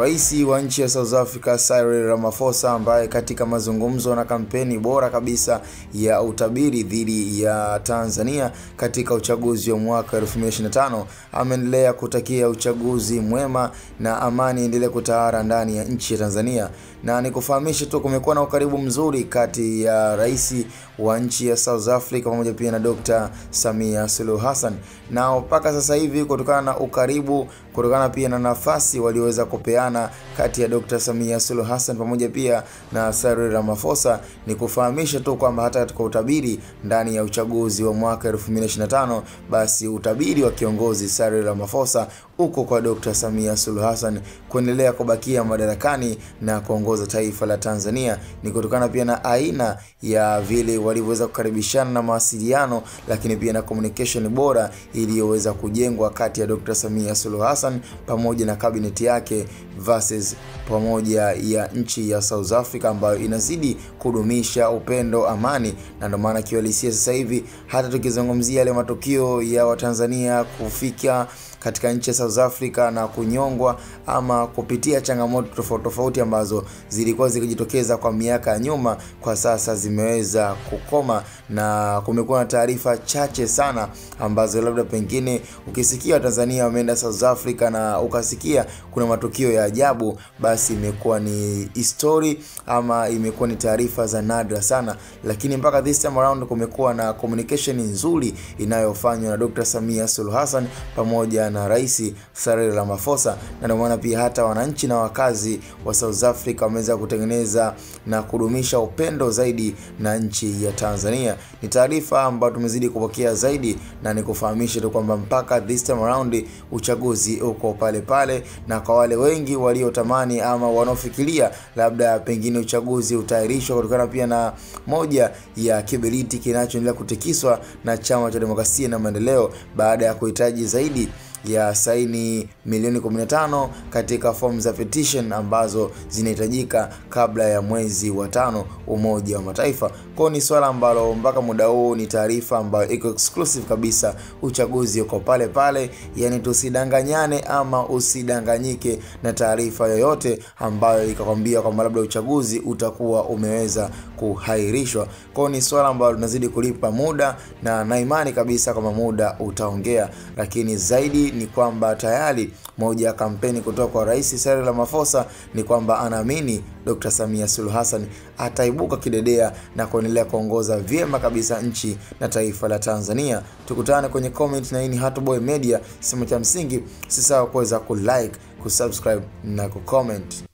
Rais wa nchi ya South Africa Cyril Ramaphosa, ambaye katika mazungumzo na kampeni bora kabisa ya utabiri dhidi ya Tanzania katika uchaguzi wa mwaka 2025, ameendelea kutakia uchaguzi mwema na amani endelee kutawala ndani ya nchi ya Tanzania. Na nikufahamisha tu, kumekuwa na ukaribu mzuri kati ya rais wa nchi ya South Africa pamoja pia na Dr. Samia Suluhu Hassan, na mpaka sasa hivi kutokana na ukaribu, kutokana pia na nafasi walioweza kupeana kati ya Dr. Samia Suluhu Hassan pamoja pia na Cyril Ramaphosa, ni kufahamisha tu kwamba hata katika utabiri ndani ya uchaguzi wa mwaka 2025, basi utabiri wa kiongozi Cyril Ramaphosa uko kwa Dr. Samia Suluhu Hassan kuendelea kubakia madarakani na kuongoza taifa la Tanzania. Ni kutokana pia na aina ya vile walivyoweza kukaribishana na mawasiliano, lakini pia na communication bora iliyoweza kujengwa kati ya Dr. Samia Suluhu Hassan pamoja na cabinet yake versus pamoja ya nchi ya South Africa ambayo inazidi kudumisha upendo, amani. Na ndio maana kiuhalisia sasa hivi hata tukizungumzia yale matukio ya Watanzania kufika katika nchi ya South Africa na kunyongwa ama kupitia changamoto tofauti ambazo zilikuwa zikijitokeza kwa miaka ya nyuma, kwa sasa zimeweza kukoma, na kumekuwa na taarifa chache sana ambazo labda pengine ukisikia Tanzania wameenda South Africa na ukasikia kuna matukio ya ajabu, basi imekuwa ni history ama imekuwa ni taarifa za nadra sana. Lakini mpaka this time around kumekuwa na communication nzuri inayofanywa na Dr. Samia Suluhu Hassan pamoja na Rais Cyril Ramaphosa, na ndio maana pia hata wananchi na wakazi wa South Africa wameweza kutengeneza na kudumisha upendo zaidi na nchi ya Tanzania. Ni taarifa ambayo tumezidi kupokea zaidi, na nikufahamisha tu kwamba mpaka this time around uchaguzi uko pale pale, na kwa wale wengi waliotamani ama wanaofikiria labda pengine uchaguzi utaahirishwa kutokana pia na moja ya kiberiti kinachoendelea kutikiswa na Chama cha Demokrasia na Maendeleo baada ya kuhitaji zaidi ya saini milioni 15 katika form za petition ambazo zinahitajika kabla ya mwezi wa 5 Umoja wa Mataifa. Kwa ni swala ambalo mpaka muda huu ni taarifa ambayo iko exclusive kabisa, uchaguzi uko pale pale. Yani tusidanganyane ama usidanganyike na taarifa yoyote ambayo ikakwambia kwamba labda uchaguzi utakuwa umeweza kuhairishwa. Kwa ni swala ambalo tunazidi kulipa muda, na imani kabisa kwamba muda utaongea. Lakini zaidi ni kwamba tayari moja ya kampeni kutoka kwa Rais Cyril Ramaphosa ni kwamba anaamini Dr. Samia Suluhu Hassan ataibuka kidedea na kuendelea kuongoza vyema kabisa nchi na taifa la Tanzania. Tukutane kwenye comment, na hii ni Hatuboy Media. Sema cha msingi, usisahau kuweza kulike, kusubscribe na kucomment.